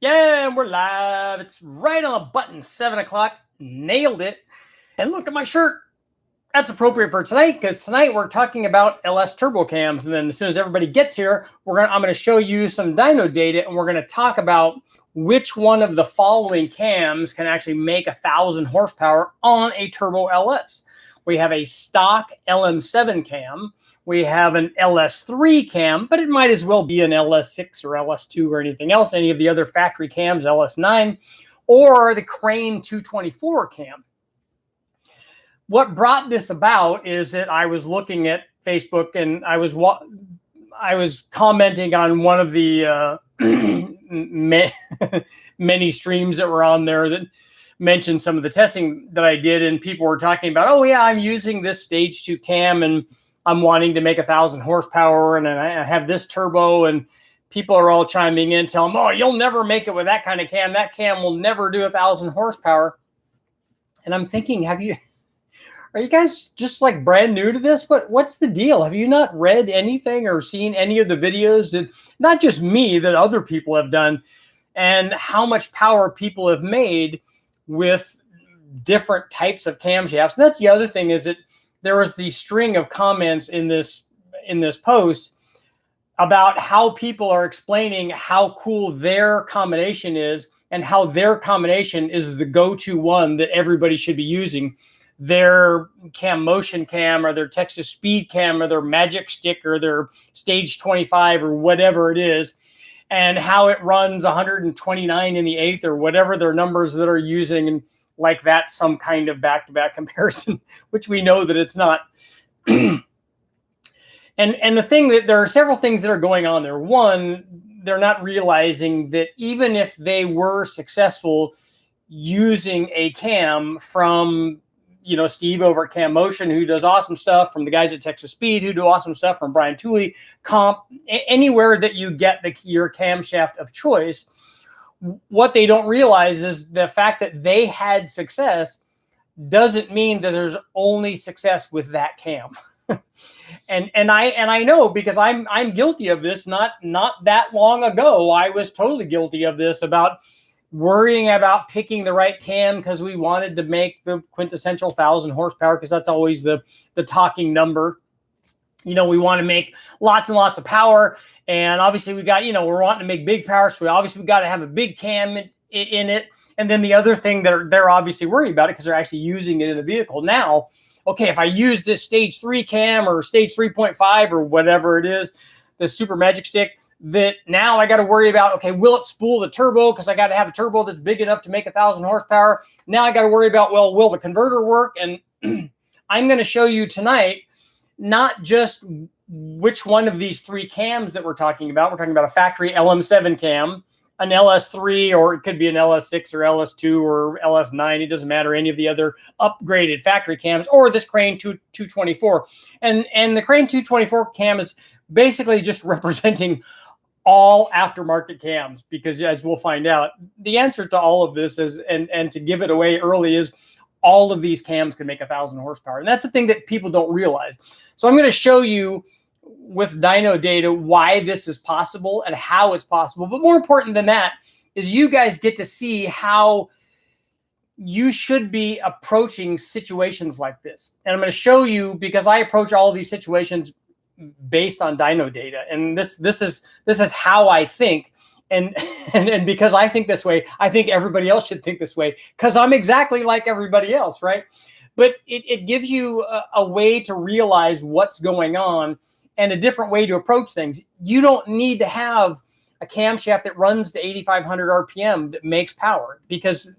Yeah, we're live. It's right on the button, 7 o'clock. Nailed it. And look at my shirt. That's appropriate for tonight because tonight we're talking about LS turbo cams. And then as soon as everybody gets here, I'm going to show you some dyno data, and we're going to talk about which one of the following cams can actually make 1,000 horsepower on a turbo LS. We have a stock LM7 cam. We have an LS3 cam, but it might as well be an LS6 or LS2 or anything else, any of the other factory cams, LS9, or the Crane 224 cam. What brought this about is that I was looking at Facebook and I was commenting on one of the many streams that were on there that mentioned some of the testing that I did, and people were talking about, oh yeah, I'm using this stage 2 cam and I'm wanting to make 1,000 horsepower and I have this turbo, and people are all chiming in, telling them, oh, you'll never make it with that kind of cam. That cam will never do 1,000 horsepower. And I'm thinking, are you guys just like brand new to this? What's the deal? Have you not read anything or seen any of the videos that, not just me, that other people have done, and how much power people have made with different types of camshafts? And that's the other thing, is that there was the string of comments in this post about how people are explaining how cool their combination is and how their combination is the go-to one that everybody should be using. Their cam motion cam or their Texas speed cam or their magic stick or their stage 25 or whatever it is, and how it runs 129 in the eighth or whatever their numbers that are using, and like that's some kind of back-to-back comparison, which we know that it's not. And the thing that there are several things that are going on there. One, they're not realizing that even if they were successful using a cam from, Steve over at Cam Motion, who does awesome stuff, from the guys at Texas Speed, who do awesome stuff, from Brian Tooley, Comp, anywhere that you get your camshaft of choice, what they don't realize is the fact that they had success doesn't mean that there's only success with that cam. and I know, because I'm guilty of this. Not that long ago, I was totally guilty of this, about worrying about picking the right cam because we wanted to make the quintessential 1,000 horsepower, because that's always the talking number. We want to make lots and lots of power. And obviously we got, we're wanting to make big power. So we got to have a big cam in it. And then the other thing that they're obviously worried about it, because they're actually using it in the vehicle now. Okay, if I use this stage 3 cam or stage 3.5 or whatever it is, the super magic stick, that now I got to worry about, okay, will it spool the turbo? Because I got to have a turbo that's big enough to make 1,000 horsepower. Now I got to worry about, well, will the converter work? And I'm going to show you tonight, not just which one of these 3 cams that we're talking about. We're talking about a factory LM7 cam, an LS3, or it could be an LS6 or LS2 or LS9. It doesn't matter, any of the other upgraded factory cams, or this Crane 224. And the Crane 224 cam is basically just representing all aftermarket cams, because as we'll find out, the answer to all of this is, and to give it away early, is all of these cams can make 1,000 horsepower. And that's the thing that people don't realize. So I'm going to show you with dyno data why this is possible and how it's possible. But more important than that is you guys get to see how you should be approaching situations like this. And I'm going to show you, because I approach all of these situations based on dyno data. And this is how I think. And because I think this way, I think everybody else should think this way, because I'm exactly like everybody else, right? But it gives you a way to realize what's going on and a different way to approach things. You don't need to have a camshaft that runs to 8,500 RPM that makes power, because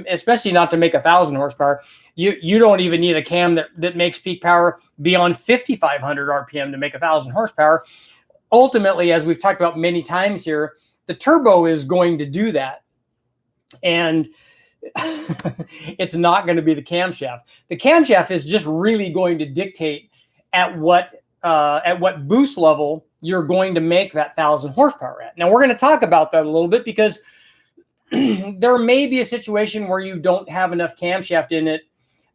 especially not to make 1,000 horsepower. You don't even need a cam that makes peak power beyond 5,500 RPM to make 1,000 horsepower. Ultimately, as we've talked about many times here, the turbo is going to do that. And it's not going to be the camshaft. The camshaft is just really going to dictate at what boost level you're going to make that 1,000 horsepower at. Now, we're going to talk about that a little bit, because there may be a situation where you don't have enough camshaft in it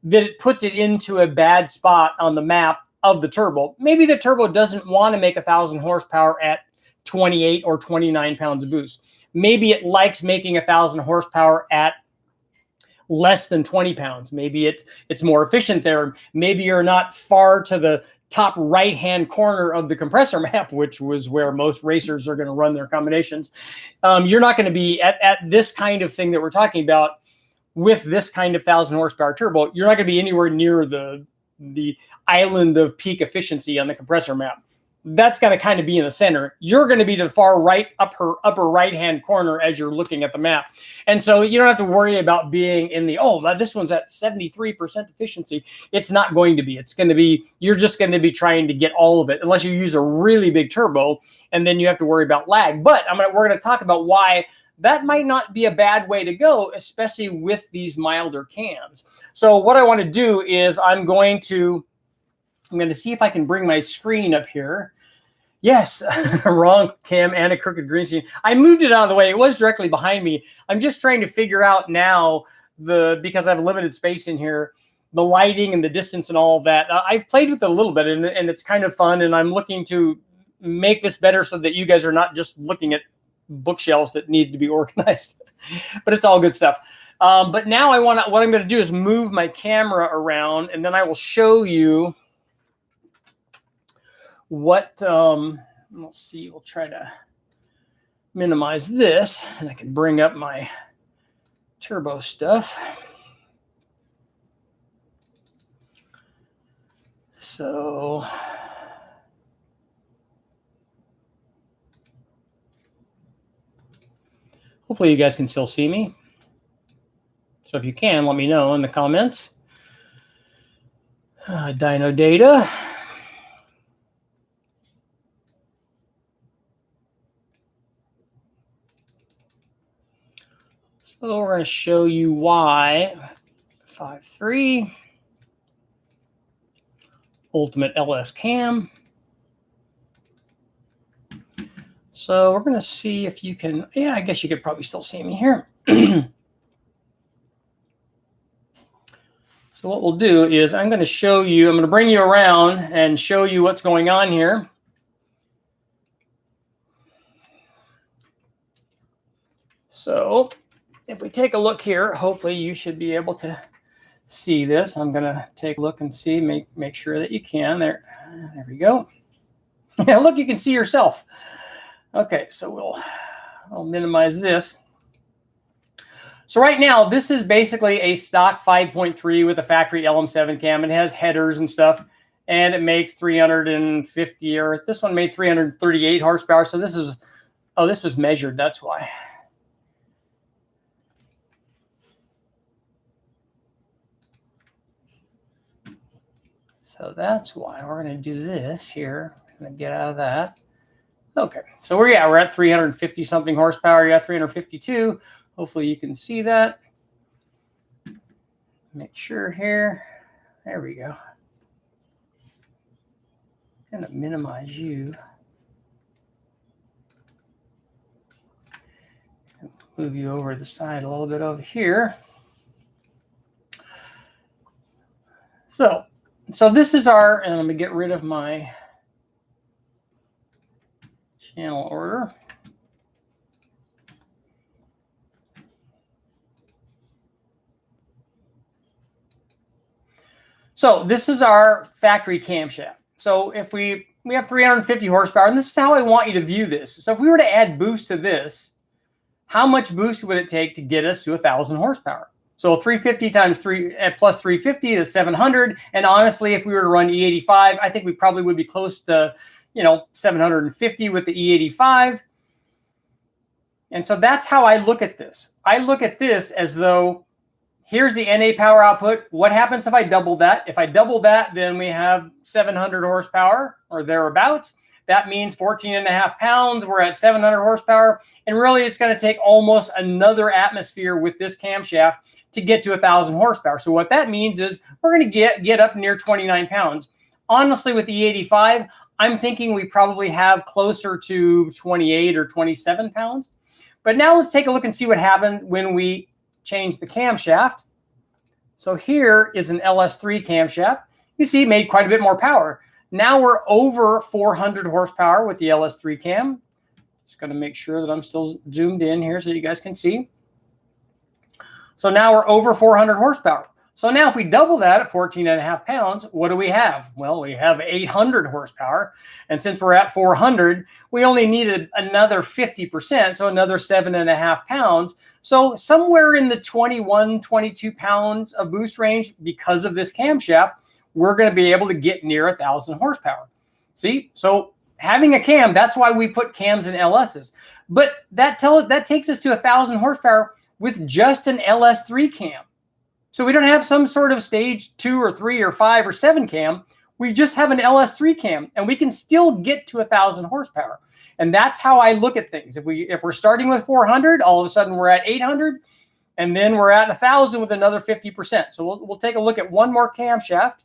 that it puts it into a bad spot on the map of the turbo. Maybe the turbo doesn't want to make 1,000 horsepower at 28 or 29 pounds of boost. maybe it likes making 1,000 horsepower at less than 20 pounds. Maybe it's more efficient there. Maybe you're not far to the top right-hand corner of the compressor map, which was where most racers are going to run their combinations. You're not going to be at this kind of thing that we're talking about with this kind of 1,000 horsepower turbo. You're not going to be anywhere near the island of peak efficiency on the compressor map. That's going to kind of be in the center. You're going to be to the far right, upper right-hand corner as you're looking at the map. And so you don't have to worry about being in the, oh, this one's at 73% efficiency. It's not going to be. It's going to be, you're just going to be trying to get all of it, unless you use a really big turbo, and then you have to worry about lag. But we're going to talk about why that might not be a bad way to go, especially with these milder cams. So what I want to do is I'm going to see if I can bring my screen up here. Yes, wrong cam and a crooked green screen. I moved it out of the way. It was directly behind me. I'm just trying to figure out now, because I have limited space in here, the lighting and the distance and all of that. I've played with it a little bit, and it's kind of fun, and I'm looking to make this better so that you guys are not just looking at bookshelves that need to be organized. But it's all good stuff. But now what I'm going to do is move my camera around, and then I will show you what, let's see, we'll try to minimize this, and I can bring up my turbo stuff. So hopefully you guys can still see me. So if you can, let me know in the comments. Dyno data. So we're going to show you why 5.3 Ultimate LS Cam. So we're going to see if you can, yeah, I guess you could probably still see me here. So what we'll do is I'm going to bring you around and show you what's going on here. So if we take a look here, hopefully you should be able to see this. I'm going to take a look and see, make sure that you can. There we go. Yeah, look, you can see yourself. Okay, so I'll minimize this. So right now, this is basically a stock 5.3 with a factory LM7 cam. It has headers and stuff, and it makes 350, or this one made 338 horsepower. So this is, oh, this was measured. That's why. So that's why we're going to do this here. I'm going to get out of that. Okay, so we're at 350 something horsepower. You're at 352. Hopefully you can see that. Make sure here. There we go. I'm going to minimize you. Move you over to the side a little bit over here. So this is our, and I'm going to get rid of my channel order. So this is our factory camshaft. So if we have 350 horsepower, and this is how I want you to view this. So if we were to add boost to this, how much boost would it take to get us to 1,000 horsepower? So 350 times 3 plus 350 is 700. And honestly, if we were to run E85, I think we probably would be close to, 750 with the E85. And so that's how I look at this. I look at this as though here's the NA power output. What happens if I double that? If I double that, then we have 700 horsepower or thereabouts. That means 14.5 pounds. We're at 700 horsepower. And really, it's going to take almost another atmosphere with this camshaft to get to 1,000 horsepower. So what that means is we're going to get up near 29 pounds. Honestly, with the E85, I'm thinking we probably have closer to 28 or 27 pounds. But now let's take a look and see what happened when we change the camshaft. So here is an LS3 camshaft. You see, it made quite a bit more power. Now we're over 400 horsepower with the LS3 cam. Just got to make sure that I'm still zoomed in here so you guys can see. So now we're over 400 horsepower. So now if we double that at 14.5 pounds, what do we have? Well, we have 800 horsepower. And since we're at 400, we only needed another 50%, so another 7.5 pounds. So somewhere in the 21, 22 pounds of boost range, because of this camshaft, we're going to be able to get near 1,000 horsepower. See, so having a cam, that's why we put cams in LSs. But that takes us to 1,000 horsepower with just an LS3 cam. So we don't have some sort of stage 2 or 3 or 5 or 7 cam. We just have an LS3 cam, and we can still get to 1,000 horsepower. And that's how I look at things. If we're starting with 400, all of a sudden we're at 800, and then we're at 1,000 with another 50%. So we'll take a look at one more camshaft.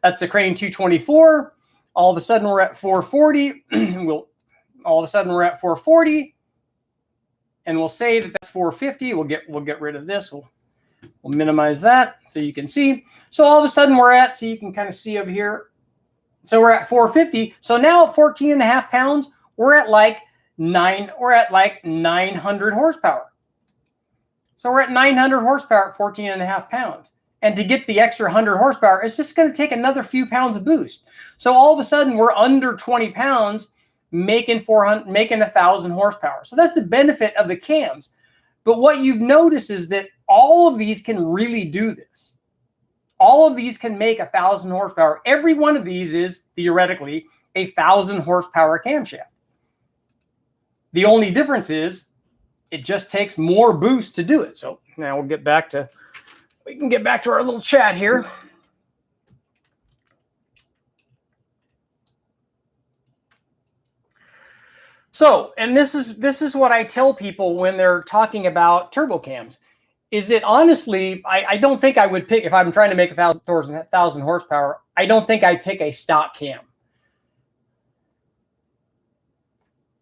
That's the Crane 224. All of a sudden we're at 440. All of a sudden we're at 440, and we'll say that that's 450. We'll get rid of this. We'll minimize that so you can see. So all of a sudden we're at, so you can kind of see over here. So we're at 450. So now at 14.5 pounds, we're at like 900 horsepower. So we're at 900 horsepower at 14.5 pounds. And to get the extra 100 horsepower, it's just going to take another few pounds of boost. So all of a sudden we're under 20 pounds making 1,000 horsepower. So that's the benefit of the cams. But what you've noticed is that all of these can really do this. All of these can make 1,000 horsepower. Every one of these is theoretically a 1,000 horsepower camshaft. The only difference is it just takes more boost to do it. So now we can get back to our little chat here. So, and this is what I tell people when they're talking about turbo cams, is that honestly, I don't think I would pick, if I'm trying to make 1,000 horsepower, I don't think I'd pick a stock cam.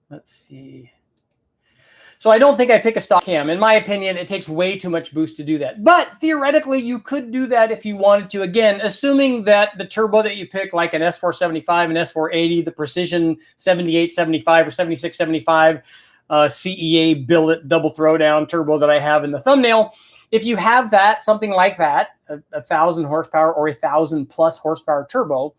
Let's see. So I don't think I pick a stock cam. In my opinion, it takes way too much boost to do that. But theoretically, you could do that if you wanted to. Again, assuming that the turbo that you pick, like an S475, an S480, the Precision 7875 or 7675 CEA billet double throwdown turbo that I have in the thumbnail, if you have that, something like that, a 1,000 horsepower or 1,000 plus horsepower turbo,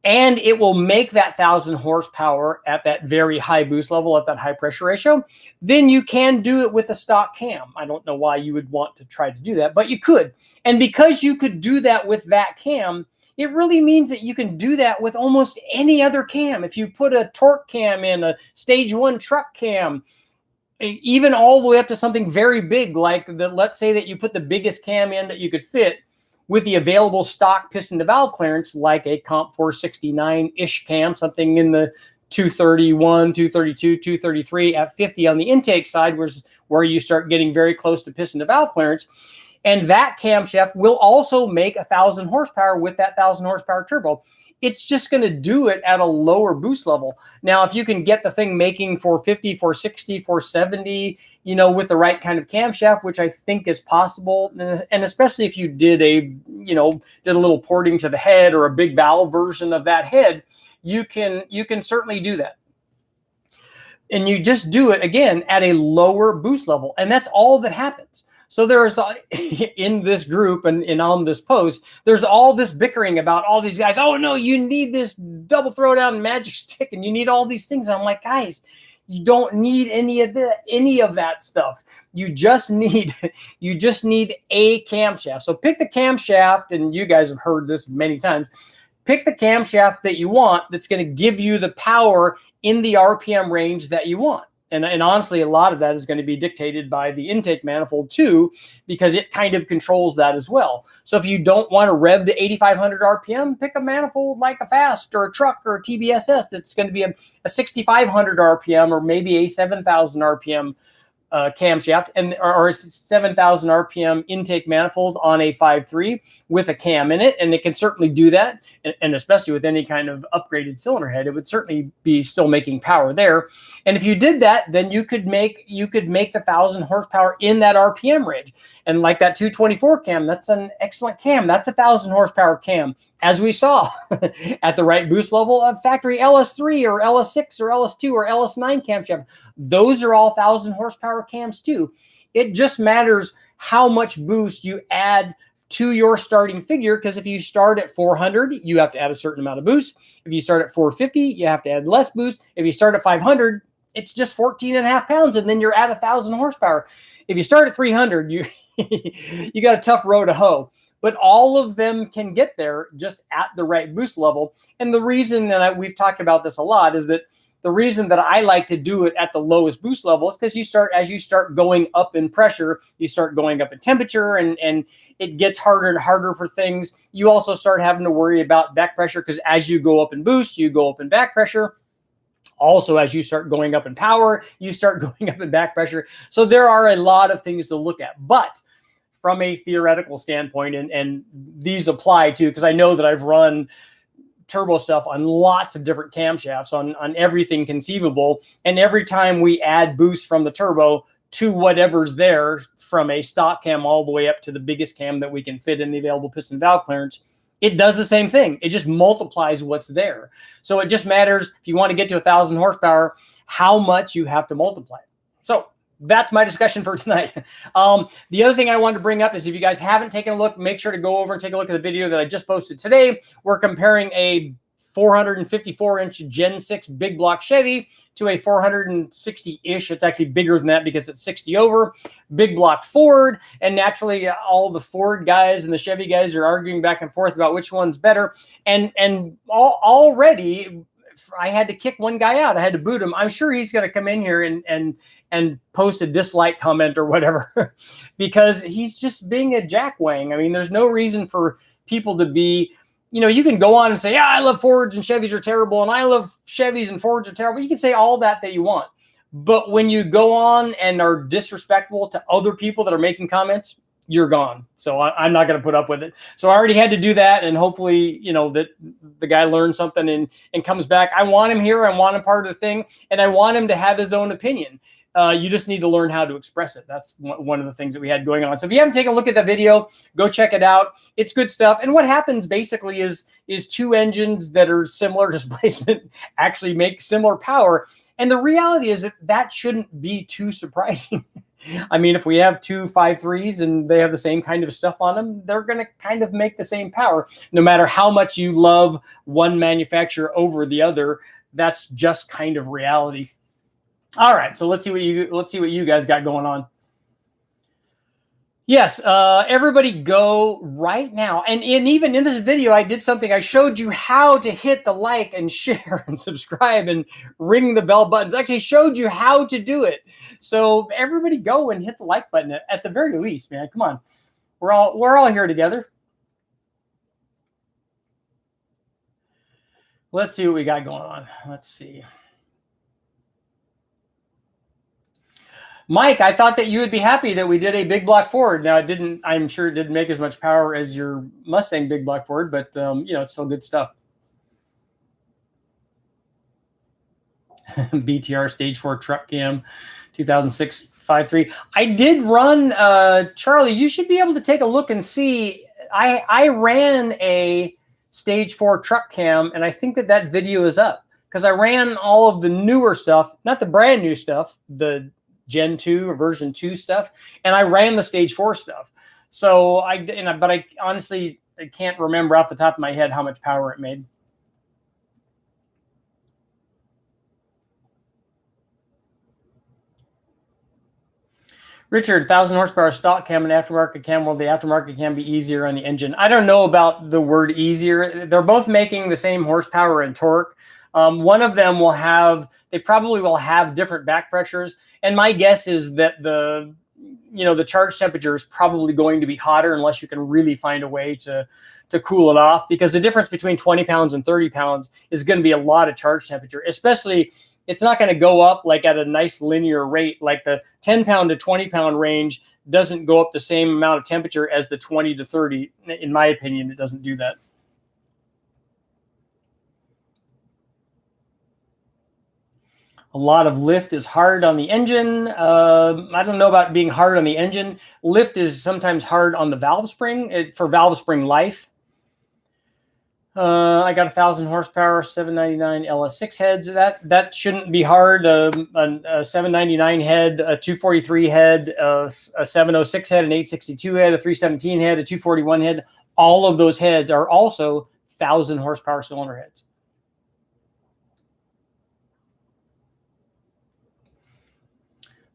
and it will make that 1,000 horsepower at that very high boost level, at that high pressure ratio, then you can do it with a stock cam. I don't know why you would want to try to do that, but you could. And because you could do that with that cam, it really means that you can do that with almost any other cam. If you put a torque cam in, a stage 1 truck cam, even all the way up to something very big, like let's say that you put the biggest cam in that you could fit, with the available stock piston to valve clearance, like a Comp 469-ish cam, something in the 231, 232, 233 at 50 on the intake side, where you start getting very close to piston to valve clearance. And that camshaft will also make 1,000 horsepower with that 1,000 horsepower turbo. It's just going to do it at a lower boost level. Now, if you can get the thing making 450, 460, 470, with the right kind of camshaft, which I think is possible, and especially if you did a little porting to the head or a big valve version of that head, you can certainly do that. And you just do it again at a lower boost level, and that's all that happens. So there's in this group and on this post, there's all this bickering about all these guys. Oh no, you need this double throwdown magic stick, and you need all these things. And I'm like, guys, you don't need any of that stuff. You just need a camshaft. So pick the camshaft, and you guys have heard this many times. Pick the camshaft that you want that's going to give you the power in the RPM range that you want. And honestly, a lot of that is going to be dictated by the intake manifold too, because it kind of controls that as well. So if you don't want to rev to 8,500 RPM, pick a manifold like a Fast or a Truck or a TBSS that's going to be a 6,500 RPM or maybe a 7,000 RPM camshaft or 7,000 RPM intake manifold on a 5.3 with a cam in it. And it can certainly do that. And especially with any kind of upgraded cylinder head, it would certainly be still making power there. And if you did that, then you could make the 1,000 horsepower in that RPM range. And like that 224 cam, that's an excellent cam. That's a 1,000 horsepower cam as we saw at the right boost level of factory LS3 or LS6 or LS2 or LS9 camshaft. Those are all 1,000 horsepower cams too. It just matters how much boost you add to your starting figure, because if you start at 400, you have to add a certain amount of boost. If you start at 450, you have to add less boost. If you start at 500, it's just 14.5 pounds, and then you're at 1,000 horsepower. If you start at 300, you you got a tough row to hoe. But all of them can get there just at the right boost level. And the reason that we've talked about this a lot is that the reason that I like to do it at the lowest boost level is because as you start going up in pressure, you start going up in temperature, and it gets harder and harder for things. You also start having to worry about back pressure, because as you go up in boost, you go up in back pressure. Also, as you start going up in power, you start going up in back pressure. So there are a lot of things to look at. But from a theoretical standpoint, and these apply too, because I know that I've run turbo stuff on lots of different camshafts on everything conceivable. And every time we add boost from the turbo to whatever's there, from a stock cam all the way up to the biggest cam that we can fit in the available piston valve clearance, it does the same thing. It just multiplies what's there. So it just matters, if you want to get to 1,000 horsepower, how much you have to multiply it. So that's my discussion for tonight. The other thing I wanted to bring up is, if you guys haven't taken a look, make sure to go over and take a look at the video that I just posted today. We're comparing a 454-inch Gen 6 big block Chevy to a 460-ish. It's actually bigger than that because it's 60 over. Big block Ford. And naturally, all the Ford guys and the Chevy guys are arguing back and forth about which one's better. And already, I had to kick one guy out. I had to boot him. I'm sure he's going to come in here and post a dislike comment or whatever, because he's just being a jackwang. I mean, there's no reason for people to be, you can go on and say, yeah, I love Fords and Chevys are terrible, and I love Chevys and Fords are terrible. You can say all that you want. But when you go on and are disrespectful to other people that are making comments, you're gone. So I'm not going to put up with it. So I already had to do that. And hopefully, that the guy learns something and comes back. I want him here. I want him part of the thing. And I want him to have his own opinion. You just need to learn how to express it. That's one of the things that we had going on. So if you haven't taken a look at that video, go check it out. It's good stuff. And what happens basically is two engines that are similar displacement actually make similar power. And the reality is that shouldn't be too surprising. I mean, if we have two 5.3s and they have the same kind of stuff on them, they're going to kind of make the same power, no matter how much you love one manufacturer over the other. That's just kind of reality. All right, so let's see what you guys got going on. Yes, everybody go right now. And even in this video, I did something. I showed you how to hit the like and share and subscribe and ring the bell buttons. I actually showed you how to do it. So everybody go and hit the like button at the very least, man. Come on. We're all here together. Let's see what we got going on. Let's see. Mike, I thought that you would be happy that we did a big block Ford. Now, I'm sure it didn't make as much power as your Mustang big block Ford, but it's still good stuff. BTR Stage 4 truck cam, 2006 5.3. I did run, Charlie, you should be able to take a look and see. I ran a Stage 4 truck cam, and I think that video is up, because I ran all of the newer stuff, not the brand new stuff, the Gen 2 or version 2 stuff, and I ran the Stage 4 stuff. So but I honestly, I can't remember off the top of my head how much power it made. Richard, 1,000 horsepower stock cam and aftermarket cam. Will the aftermarket cam be easier on the engine? I don't know about the word easier. They're both making the same horsepower and torque. One of them they probably will have different back pressures. And my guess is that the charge temperature is probably going to be hotter, unless you can really find a way to cool it off, because the difference between 20 pounds and 30 pounds is going to be a lot of charge temperature. Especially, it's not going to go up like at a nice linear rate. Like the 10 pound to 20 pound range doesn't go up the same amount of temperature as the 20 to 30. In my opinion, it doesn't do that. A lot of lift is hard on the engine. I don't know about being hard on the engine. Lift is sometimes hard on the valve spring for valve spring life. I got 1,000 horsepower, 799 LS6 heads. That shouldn't be hard. A 799 head, a 243 head, a 706 head, an 862 head, a 317 head, a 241 head. All of those heads are also 1,000 horsepower cylinder heads.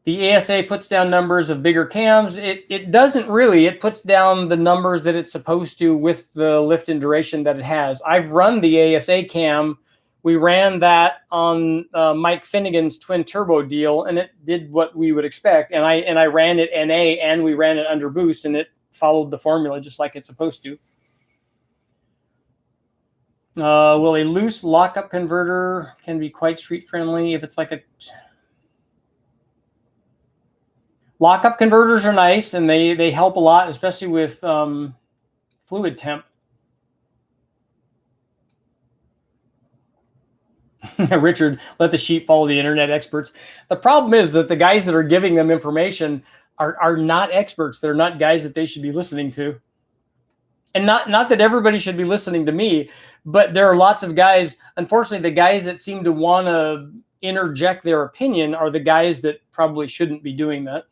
The ASA puts down numbers of bigger cams. It doesn't really. It puts down the numbers that it's supposed to with the lift and duration that it has. I've run the ASA cam. We ran that on Mike Finnegan's twin turbo deal, and it did what we would expect. And I ran it NA, and we ran it under boost, and it followed the formula just like it's supposed to. Will a loose lockup converter can be quite street friendly if it's like a... Lockup converters are nice, and they help a lot, especially with fluid temp. Richard, let the sheep follow the internet experts. The problem is that the guys that are giving them information are not experts. They're not guys that they should be listening to. And not that everybody should be listening to me, but there are lots of guys. Unfortunately, the guys that seem to want to interject their opinion are the guys that probably shouldn't be doing that.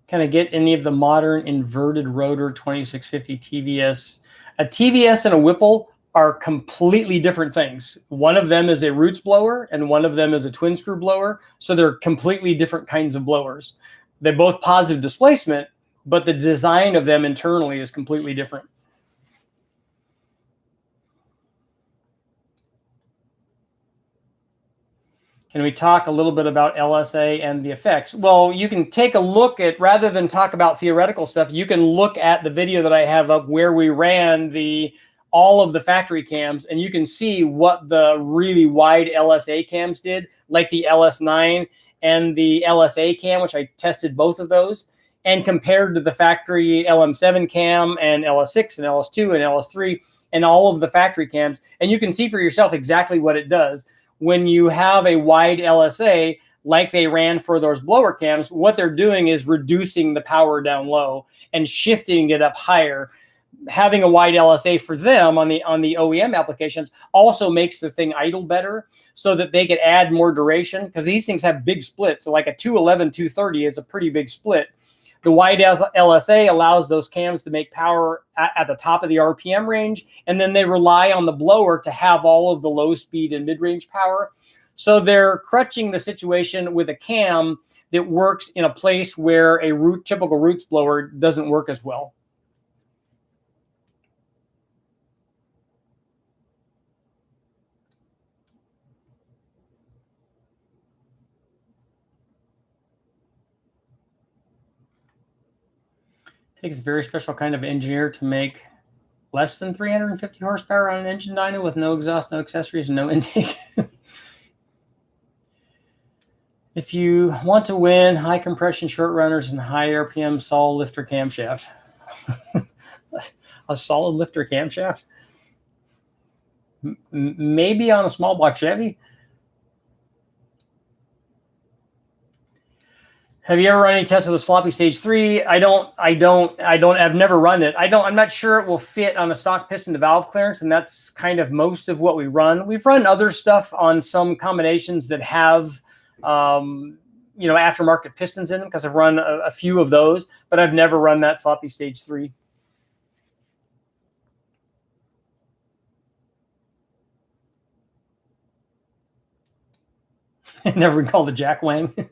Can I get any of the modern inverted rotor 2650 TVS? A TVS and a Whipple are completely different things. One of them is a roots blower, and one of them is a twin screw blower. So they're completely different kinds of blowers. They're both positive displacement, but the design of them internally is completely different. Can we talk a little bit about LSA and the effects? Well, you can take a look at, rather than talk about theoretical stuff, you can look at the video that I have of where we ran all of the factory cams, and you can see what the really wide LSA cams did, like the LS9 and the LSA cam, which I tested both of those, and compared to the factory LM7 cam and LS6 and LS2 and LS3 and all of the factory cams. And you can see for yourself exactly what it does. When you have a wide LSA, like they ran for those blower cams, what they're doing is reducing the power down low and shifting it up higher. Having a wide LSA for them on the OEM applications also makes the thing idle better, so that they could add more duration, because these things have big splits. So like a 211, 230 is a pretty big split. The wide LSA allows those cams to make power at the top of the RPM range, and then they rely on the blower to have all of the low speed and mid-range power. So they're crutching the situation with a cam that works in a place where a typical roots blower doesn't work as well. Takes a very special kind of engineer to make less than 350 horsepower on an engine dyno with no exhaust, no accessories, and no intake. If you want to win, high compression short runners and high RPM solid lifter camshaft. A solid lifter camshaft? Maybe on a small block Chevy. Have you ever run any tests with a sloppy stage 3? I've never run it. I'm not sure it will fit on a stock piston to valve clearance, and that's kind of most of what we run. We've run other stuff on some combinations that have, aftermarket pistons in them, because I've run a few of those, but I've never run that sloppy stage 3. Never recalled the jack wang.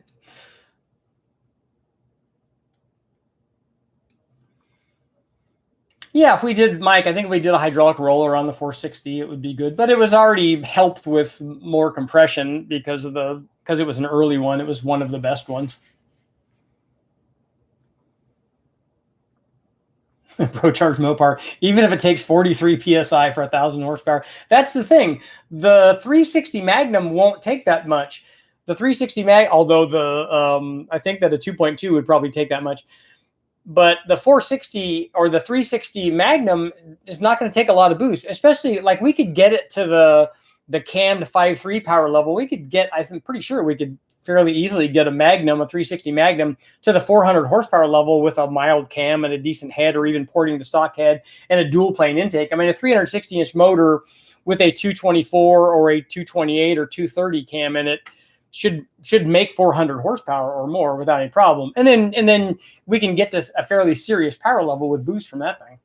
Yeah, if we did, Mike, I think if we did a hydraulic roller on the 460, it would be good. But it was already helped with more compression because it was an early one. It was one of the best ones. ProCharge Mopar, even if it takes 43 PSI for 1,000 horsepower. That's the thing. The 360 Magnum won't take that much. The 360 although I think that a 2.2 would probably take that much. But the 460 or the 360 Magnum is not going to take a lot of boost, especially like we could get it to the cam to 5.3 power level, we could get, I'm pretty sure we could fairly easily get a Magnum, a 360 Magnum, to the 400 horsepower level with a mild cam and a decent head, or even porting the stock head and a dual plane intake. I mean, a 360-inch motor with a 224 or a 228 or 230 cam in it should make 400 horsepower or more without any problem. And then we can get to a fairly serious power level with boost from that thing.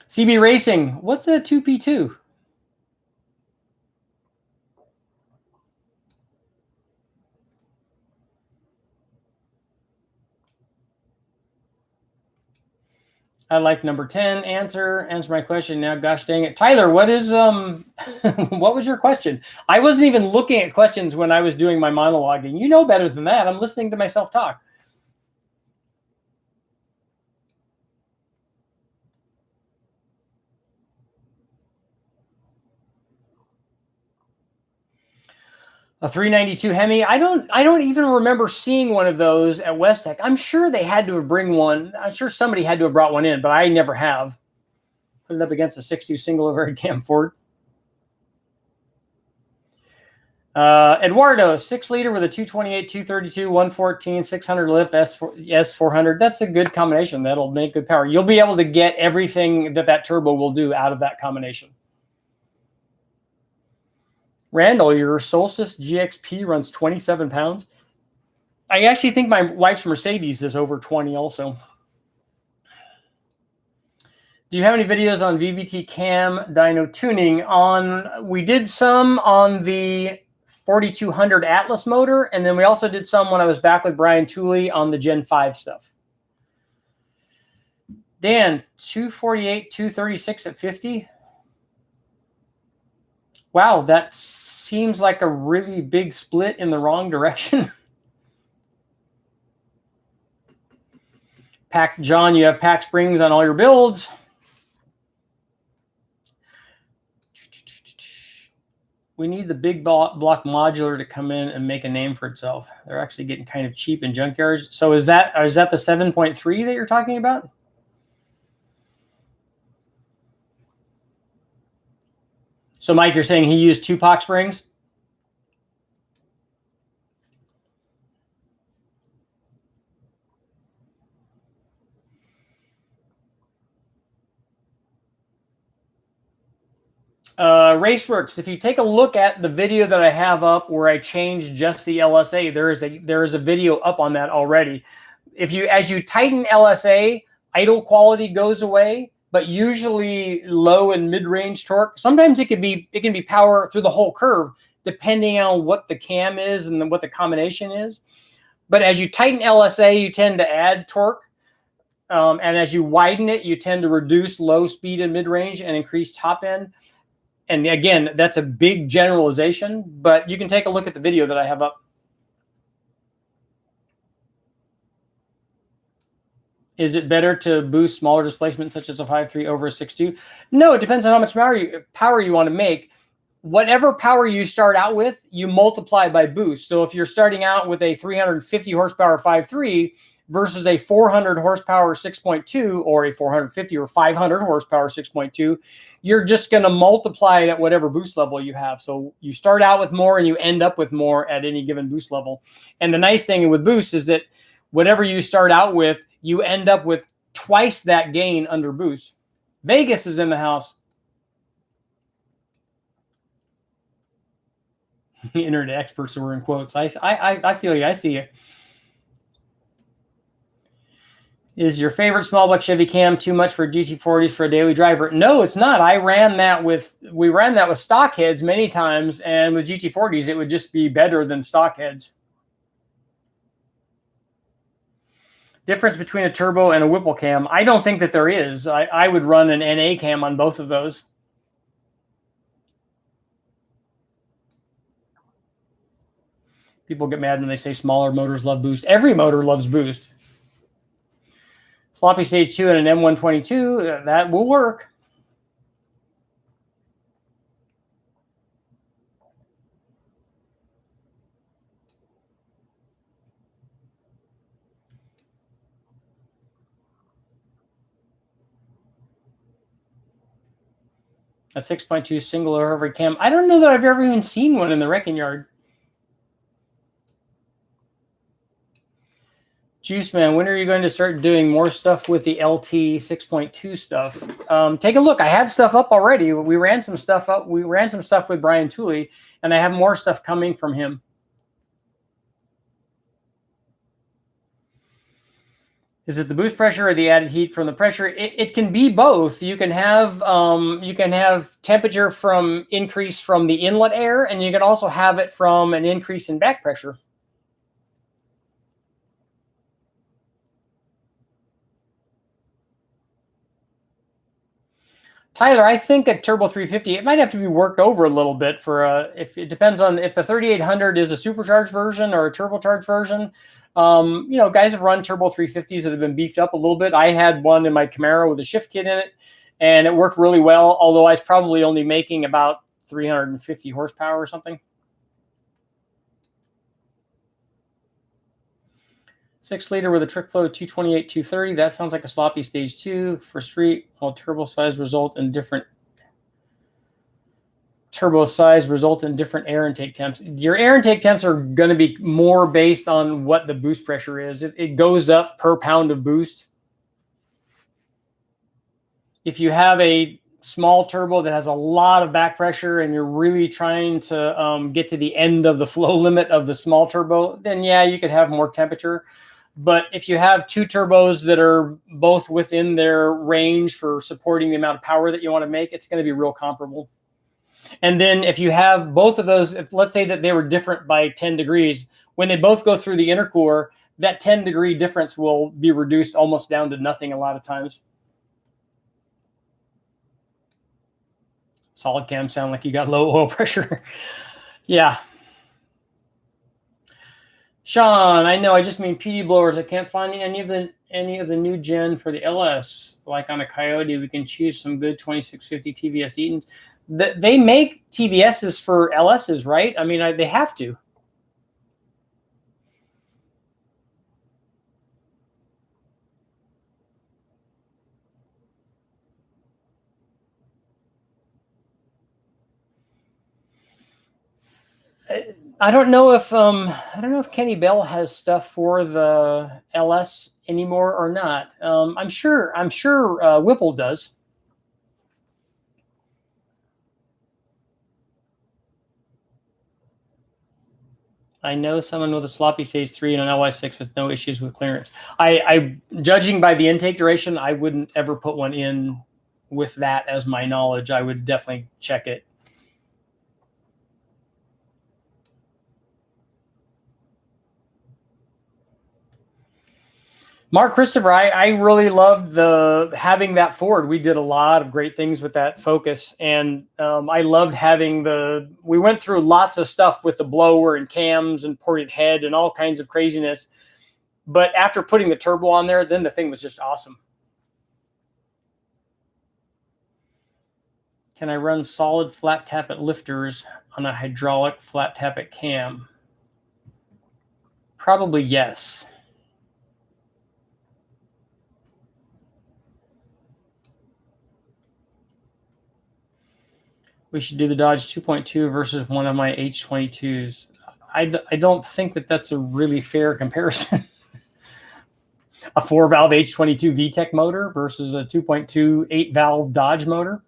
CB Racing, what's a 2P2? I like number 10. Answer my question now. Gosh dang it. Tyler, what is what was your question? I wasn't even looking at questions when I was doing my monologuing. You know better than that. I'm listening to myself talk. A 392 Hemi. I don't even remember seeing one of those at Westech. I'm sure they had to have bring one. I'm sure somebody had to have brought one in, but I never have. Put it up against a 6.2 single overhead cam Ford. Eduardo, 6-liter with a 228, 232, 114, 600 lift, S400. That's a good combination. That'll make good power. You'll be able to get everything that turbo will do out of that combination. Randall, your Solstice GXP runs 27 pounds. I actually think my wife's Mercedes is over 20 also. Do you have any videos on VVT cam dyno tuning? We did some on the 4200 Atlas motor, and then we also did some when I was back with Brian Tooley on the Gen 5 stuff. Dan, 248, 236 at 50. Wow, that seems like a really big split in the wrong direction. John, you have pack springs on all your builds. We need the big block modular to come in and make a name for itself. They're actually getting kind of cheap in junkyards. So is that the 7.3 that you're talking about? So Mike, you're saying he used 2 POC springs? Raceworks, if you take a look at the video that I have up where I changed just the LSA, there is a video up on that already. As you tighten LSA, idle quality goes away, but usually low and mid-range torque. Sometimes it can be power through the whole curve, depending on what the cam is and what the combination is. But as you tighten LSA, you tend to add torque. And as you widen it, you tend to reduce low speed and mid-range and increase top end. And again, that's a big generalization, but you can take a look at the video that I have up. Is it better to boost smaller displacement, such as a 5.3 over a 6.2? No, it depends on how much power you want to make. Whatever power you start out with, you multiply by boost. So if you're starting out with a 350 horsepower 5.3 versus a 400 horsepower 6.2, or a 450 or 500 horsepower 6.2, you're just going to multiply it at whatever boost level you have. So you start out with more and you end up with more at any given boost level. And the nice thing with boost is that whatever you start out with, you end up with twice that gain under boost. Vegas is in the house. Internet experts were in quotes. I feel you. I see you. Is your favorite small block Chevy cam too much for GT40s for a daily driver? No, it's not. We ran that with stock heads many times, and with GT40s, it would just be better than stock heads. Difference between a turbo and a Whipple cam? I don't think that there is. I would run an NA cam on both of those. People get mad when they say smaller motors love boost. Every motor loves boost. Sloppy stage 2 and an M122, that will work. A 6.2 single overhead cam. I don't know that I've ever even seen one in the wrecking yard. Juice Man, when are you going to start doing more stuff with the LT 6.2 stuff? Take a look. I have stuff up already. We ran some stuff up. We ran some stuff with Brian Tooley, and I have more stuff coming from him. Is it the boost pressure or the added heat from the pressure? It can be both. You can have temperature from increase from the inlet air, and you can also have it from an increase in back pressure. Tyler, I think a Turbo 350, it might have to be worked over a little bit for if it depends on if the 3800 is a supercharged version or a turbocharged version. You know, guys have run Turbo 350s that have been beefed up a little bit. I had one in my Camaro with a shift kit in it, and it worked really well, although I was probably only making about 350 horsepower or something. 6 liter with a trick flow 228, 230. That sounds like a sloppy stage 2 for street. While turbo size result in different air intake temps. Your air intake temps are going to be more based on what the boost pressure is. It goes up per pound of boost. If you have a small turbo that has a lot of back pressure and you're really trying to get to the end of the flow limit of the small turbo, then yeah, you could have more temperature. But if you have two turbos that are both within their range for supporting the amount of power that you want to make, it's going to be real comparable. And then if you have both of those, let's say that they were different by 10 degrees, when they both go through the intercooler, that 10-degree difference will be reduced almost down to nothing a lot of times. Solid cams sound like you got low oil pressure. Yeah. Sean, I know. I just mean PD blowers. I can't find any of the new gen for the LS. Like on a Coyote, we can choose some good 2650 TVS Eatons. They make TVSs for LSs, right? I mean, they have to. I don't know if Kenny Bell has stuff for the LS anymore or not. I'm sure Whipple does. I know someone with a sloppy stage 3 and an LY6 with no issues with clearance. I judging by the intake duration, I wouldn't ever put one in with that as my knowledge. I would definitely check it. Mark Christopher, I really loved having that Ford. We did a lot of great things with that Focus, and I loved having we went through lots of stuff with the blower and cams and ported head and all kinds of craziness. But after putting the turbo on there, then the thing was just awesome. Can I run solid flat tappet lifters on a hydraulic flat tappet cam? Probably yes. We should do the Dodge 2.2 versus one of my H22s. I don't think that that's a really fair comparison. A 4-valve H22 VTEC motor versus a 2.2 8-valve Dodge motor.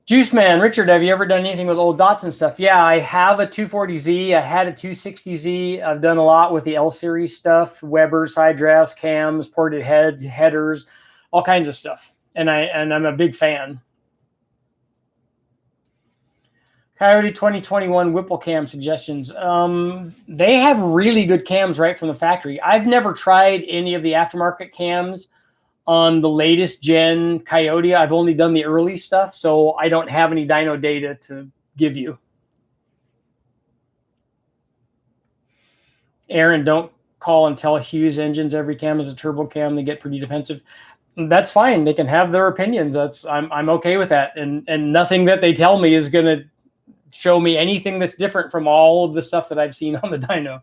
Juice Man, Richard, have you ever done anything with old Datsun stuff? Yeah, I have a 240Z. I had a 260Z. I've done a lot with the L series stuff, Weber, side drafts, cams, ported headers, all kinds of stuff. And I'm a big fan. Coyote 2021 Whipple cam suggestions. They have really good cams right from the factory. I've never tried any of the aftermarket cams on the latest gen Coyote. I've only done the early stuff, so I don't have any dyno data to give you. Aaron, don't call and tell Hughes engines every cam is a turbo cam. They get pretty defensive. That's fine. They can have their opinions. I'm okay with that. And nothing that they tell me is going to show me anything that's different from all of the stuff that I've seen on the dyno.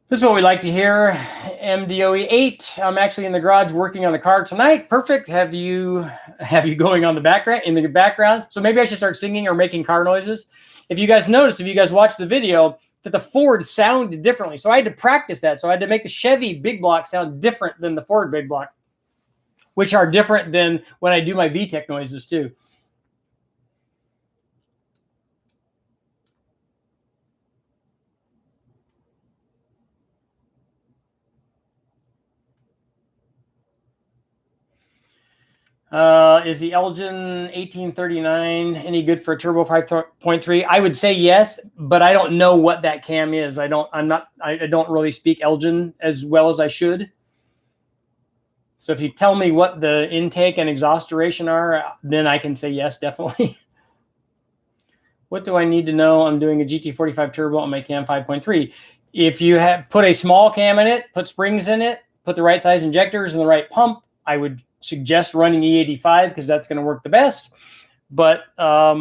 This is what we like to hear. MDOE8. I'm actually in the garage working on the car tonight. Perfect. Have you going on the background? So maybe I should start singing or making car noises. If you guys noticed, if you guys watched the video, that the Ford sounded differently. So I had to practice that. So I had to make the Chevy big block sound different than the Ford big block, which are different than when I do my VTEC noises too. Is the Elgin 1839 any good for a turbo 5.3? I would say yes, but I don't know what that cam is. I don't really speak Elgin as well as I should. So if you tell me what the intake and exhaust duration are, then I can say yes, definitely. What do I need to know? I'm doing a GT45 turbo on my cam 5.3. If you have put a small cam in it, put springs in it, put the right size injectors and the right pump, I would suggest running E85 because that's going to work the best. But a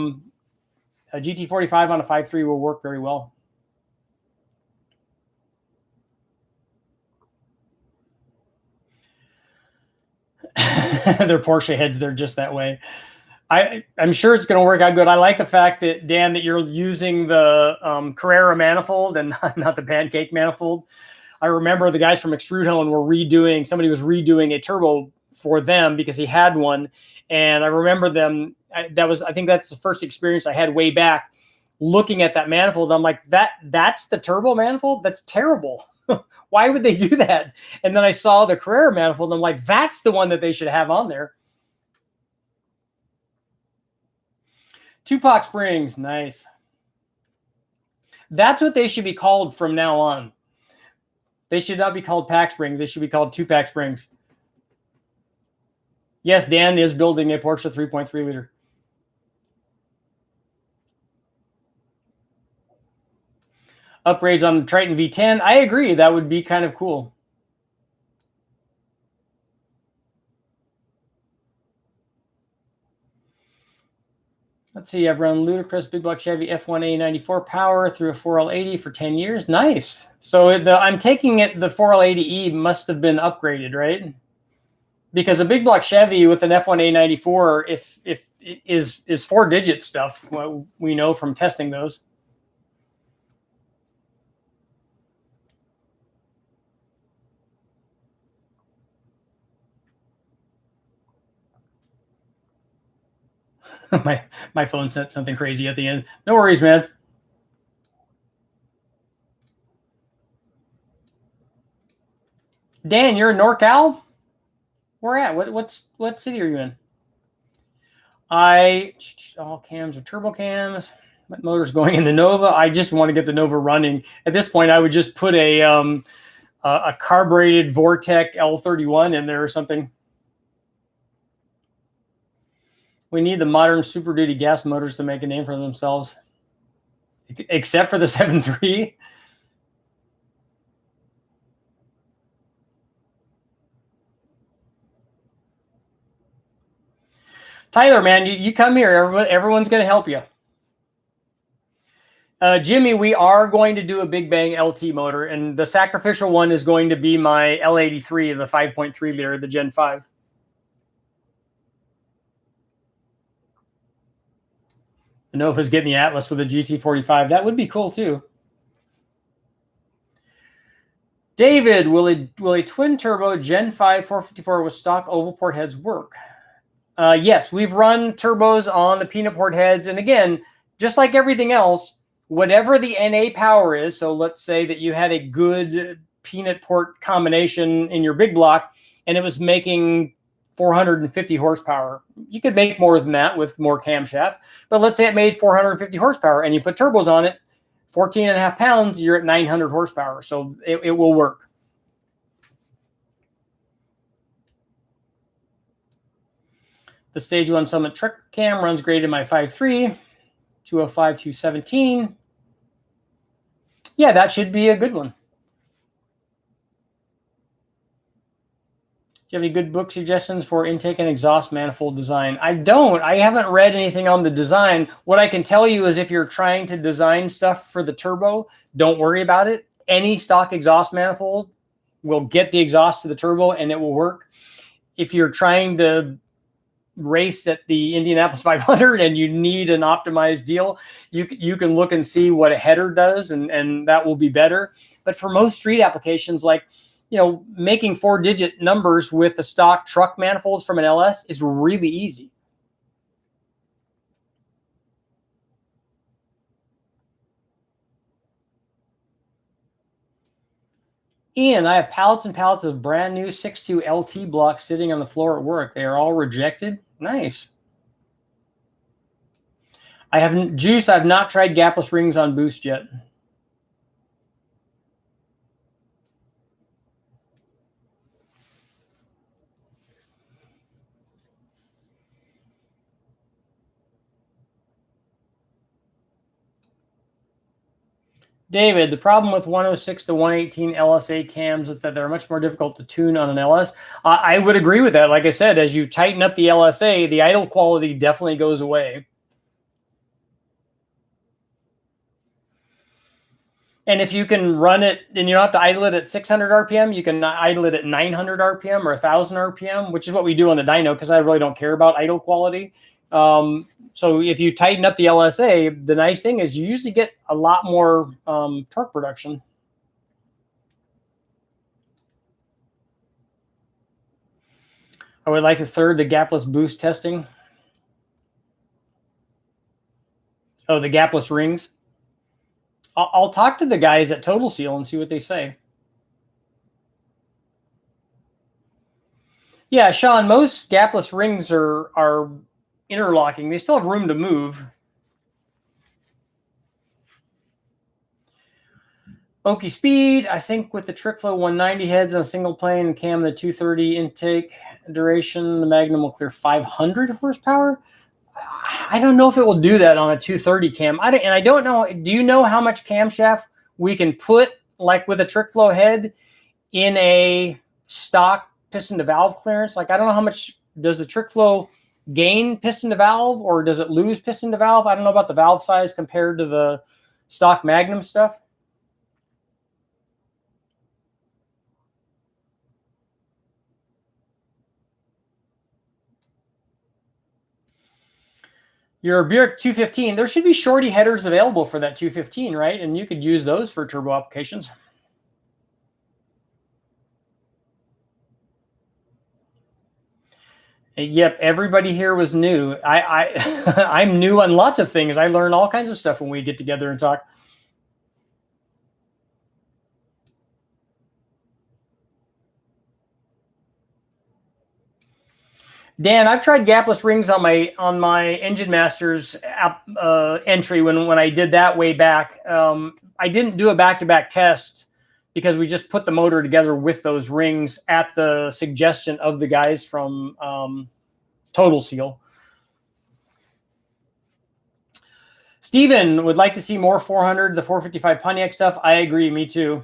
GT45 on a 5.3 will work very well. They're Porsche heads. They're just that way. I'm sure it's going to work out good. I like the fact that, Dan, that you're using the Carrera manifold and not the pancake manifold. I remember the guys from Extrude Helen were somebody was redoing a turbo for them because he had one. And I remember them. I think that's the first experience I had way back looking at that manifold. I'm like, that's the turbo manifold? That's terrible. Why would they do that? And then I saw the Carrera manifold. And I'm like, that's the one that they should have on there. Tupac springs. Nice. That's what they should be called from now on. They should not be called pack springs. They should be called 2-pack springs. Yes, Dan is building a Porsche 3.3 liter. Upgrades on the Triton V10. I agree. That would be kind of cool. Let's see. I've run ludicrous big block Chevy F1A94 power through a 4L80 for 10 years. Nice. So I'm taking it the 4L80E must have been upgraded, right? Because a big block Chevy with an F1A94 if is 4-digit stuff. Well, we know from testing those. my phone sent something crazy at the end. No worries, man. Dan, you're in NorCal? Where at? What city are you in? All cams are turbo cams. My motor's going in the Nova. I just want to get the Nova running. At this point, I would just put a carbureted Vortec L31 in there or something. We need the modern Super Duty gas motors to make a name for themselves, except for the 7.3. Tyler, man, you come here. Everyone's going to help you. Jimmy, we are going to do a Big Bang LT motor, and the sacrificial one is going to be my L83, the 5.3 liter, the Gen 5. The Nova's getting the Atlas with a GT45. That would be cool too. David, will a twin turbo Gen 5 454 with stock oval port heads work? Yes, we've run turbos on the peanut port heads. And again, just like everything else, whatever the NA power is, so let's say that you had a good peanut port combination in your big block and it was making 450 horsepower. You could make more than that with more camshaft, but let's say it made 450 horsepower and you put turbos on it, 14.5 pounds, you're at 900 horsepower. So it will work. The Stage 1 Summit truck cam runs great in my 5.3, 205, 217. Yeah, that should be a good one. Do you have any good book suggestions for intake and exhaust manifold design? I don't. I haven't read anything on the design. What I can tell you is if you're trying to design stuff for the turbo, don't worry about it. Any stock exhaust manifold will get the exhaust to the turbo and it will work. If you're trying to race at the Indianapolis 500 and you need an optimized deal, you can look and see what a header does, and that will be better. But for most street applications, like, you know, making 4-digit numbers with the stock truck manifolds from an LS is really easy. Ian, I have pallets and pallets of brand new 6.2 LT blocks sitting on the floor at work. They are all rejected. Nice. I haven't, Juice, I've not tried gapless rings on boost yet. David, the problem with 106 to 118 LSA cams is that they're much more difficult to tune on an LS. I would agree with that. Like I said, as you tighten up the LSA, the idle quality definitely goes away. And if you can run it, and you don't have to idle it at 600 RPM, you can idle it at 900 RPM or 1,000 RPM, which is what we do on the dyno, because I really don't care about idle quality. So if you tighten up the LSA, the nice thing is you usually get a lot more torque production. I would like to third the gapless boost testing. Oh, the gapless rings. I'll talk to the guys at Total Seal and see what they say. Yeah, Sean, most gapless rings are interlocking. They still have room to move. Okie Speed, I think with the TrickFlow 190 heads on a single plane and cam the 230 intake duration, the Magnum will clear 500 horsepower. I don't know if it will do that on a 230 cam. And I don't know. Do you know how much camshaft we can put, like with a TrickFlow head, in a stock piston to valve clearance? Like, I don't know how much does the TrickFlow gain piston to valve, or does it lose piston to valve? I don't know about the valve size compared to the stock Magnum stuff. Your Buick 215, there should be shorty headers available for that 215, right? And you could use those for turbo applications. Yep, everybody here was new. I'm new on lots of things. I learn all kinds of stuff when we get together and talk. Dan, I've tried gapless rings on my Engine Masters entry when I did that way back. I didn't do a back-to-back test because we just put the motor together with those rings at the suggestion of the guys from Total Seal. Steven would like to see more 400, the 455 Pontiac stuff. I agree, me too.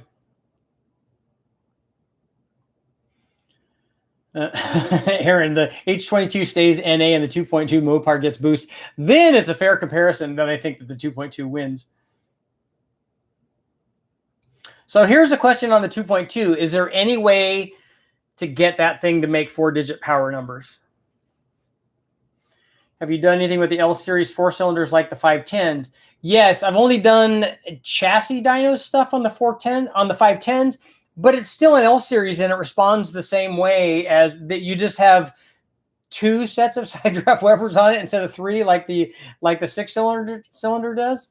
Aaron, the H22 stays NA and the 2.2 Mopar gets boost. Then it's a fair comparison. Then I think that the 2.2 wins. So here's a question on the 2.2. Is there any way to get that thing to make 4-digit power numbers? Have you done anything with the L series 4-cylinders like the 510s? Yes, I've only done chassis dyno stuff on the 410, on the 510s. But it's still an L series, and it responds the same way as that. You just have 2 sets of side draft levers on it instead of 3, like the 6-cylinder does.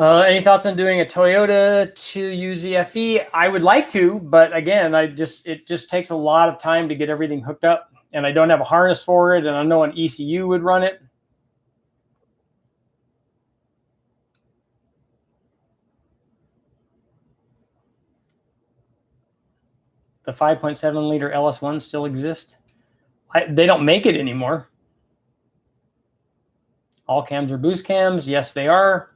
Any thoughts on doing a Toyota to use EFE? I would like to, but again, it just takes a lot of time to get everything hooked up, and I don't have a harness for it, and I know an ECU would run it. the 5.7 liter LS1 still exist? They don't make it anymore. All cams are boost cams. Yes, they are.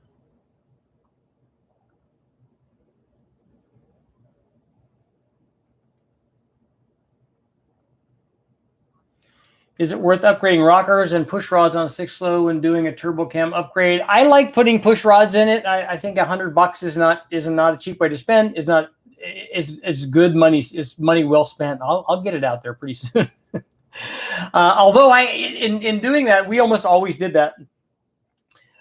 Is it worth upgrading rockers and push rods on a 6-slow when doing a turbo cam upgrade? I like putting push rods in it. I think $100 is not a cheap way to spend. Is good money. Is money well spent. I'll get it out there pretty soon. Although in doing that, we almost always did that,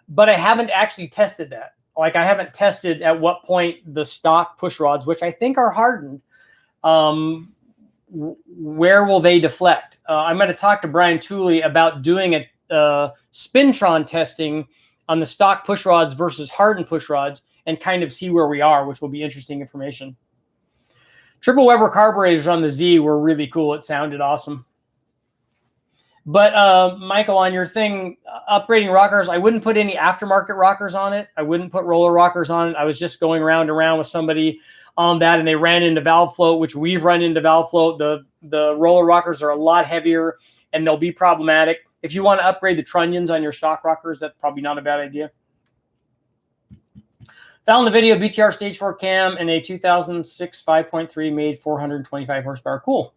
but I haven't actually tested that. Like I haven't tested at what point the stock push rods, which I think are hardened, where will they deflect? I'm going to talk to Brian Tooley about doing a spintron testing on the stock push rods versus hardened push rods and kind of see where we are, which will be interesting information. Triple Weber carburetors on the Z were really cool. It sounded awesome. But Michael, on your thing, upgrading rockers, I wouldn't put any aftermarket rockers on it. I wouldn't put roller rockers on it. I was just going around with somebody on that, and they ran into valve float, which we've run into valve float. The roller rockers are a lot heavier, and they'll be problematic. If you want to upgrade the trunnions on your stock rockers, that's probably not a bad idea. Found the video BTR Stage 4 cam and a 2006 5.3 made 425 horsepower. Cool.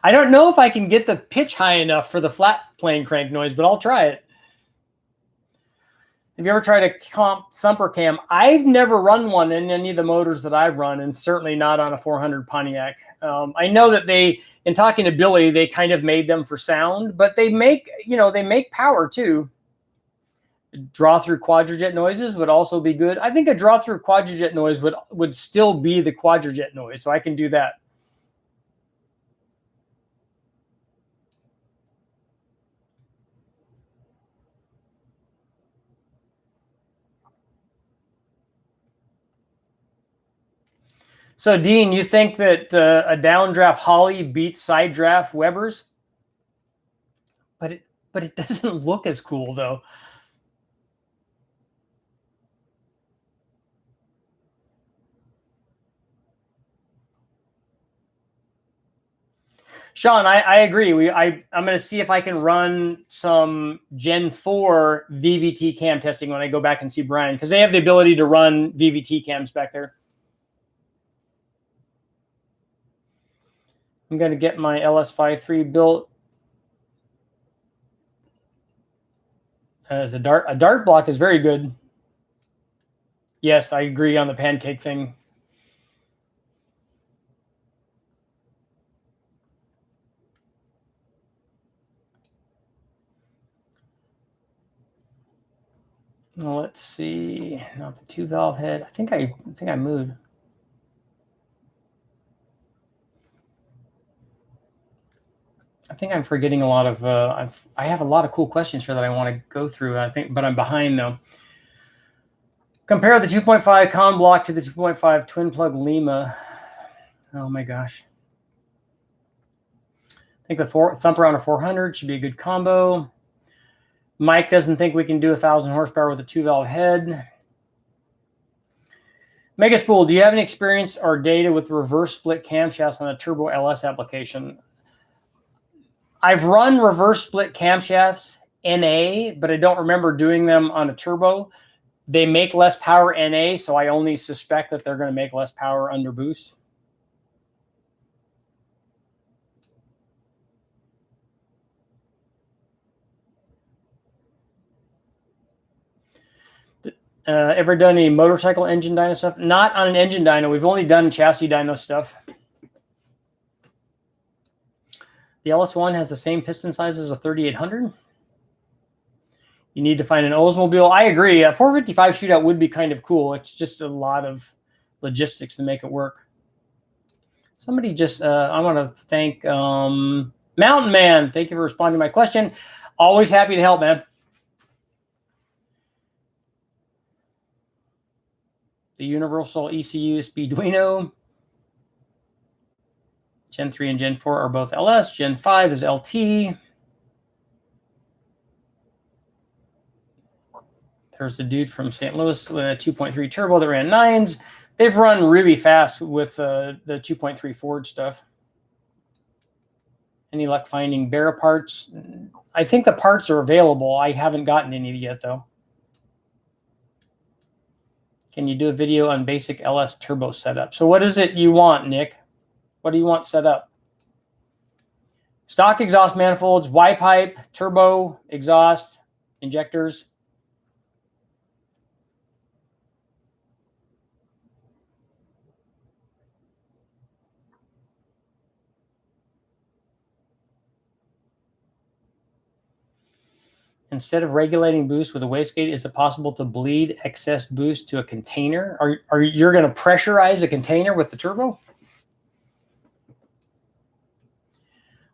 I don't know if I can get the pitch high enough for the flat plane crank noise, but I'll try it. Have you ever tried a comp thumper cam? I've never run one in any of the motors that I've run, and certainly not on a 400 Pontiac. I know that in talking to Billy, they kind of made them for sound, but they make power too. Draw through quadrajet noises would also be good. I think a draw through quadrajet noise would still be the quadrajet noise, so I can do that. So, Dean, you think that a downdraft Holley beats side draft Webers? But it doesn't look as cool, though. Sean, I agree. I'm going to see if I can run some Gen 4 VVT cam testing when I go back and see Brian, because they have the ability to run VVT cams back there. I'm going to get my LS53 built as a dart block is very good. Yes, I agree on the pancake thing. Well, let's see. Not the 2-valve head. I think I moved. I think I'm forgetting a lot of. I have a lot of cool questions here that I want to go through. But I'm behind though. Compare the 2.5 con block to the 2.5 twin plug Lima. Oh my gosh. I think the thumper on a 400 should be a good combo. Mike doesn't think we can do 1,000 horsepower with a 2-valve head. Megaspool, do you have any experience or data with reverse split camshafts on a turbo LS application? I've run reverse split camshafts NA, but I don't remember doing them on a turbo. They make less power NA, so I only suspect that they're going to make less power under boost. Ever done any motorcycle engine dyno stuff? Not on an engine dyno. We've only done chassis dyno stuff. The LS1 has the same piston size as a 3800. You need to find an Oldsmobile. I agree. A 455 shootout would be kind of cool. It's just a lot of logistics to make it work. Somebody just, I want to thank Mountain Man. Thank you for responding to my question. Always happy to help, man. The Universal ECU USB Dyno. Gen 3 and Gen 4 are both LS. Gen 5 is LT. There's a dude from St. Louis with a 2.3 turbo that ran 9s. They've run really fast with the 2.3 Ford stuff. Any luck finding Bear parts? I think the parts are available. I haven't gotten any yet, though. Can you do a video on basic LS turbo setup? So what is it you want, Nick? What do you want set up? Stock exhaust manifolds, Y-pipe, turbo, exhaust, injectors. Instead of regulating boost with a wastegate, is it possible to bleed excess boost to a container? Are you going to pressurize a container with the turbo?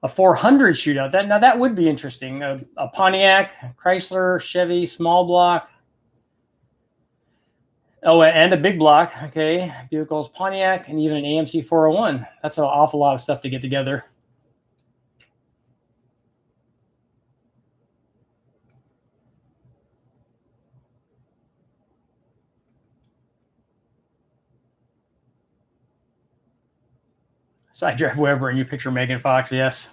A 400 shootout. That would be interesting. A Pontiac, Chrysler, Chevy, small block. Oh, and a big block. Okay, vehicles, Pontiac, and even an AMC 401. That's an awful lot of stuff to get together. Side drive Weber and you picture Megan Fox, yes.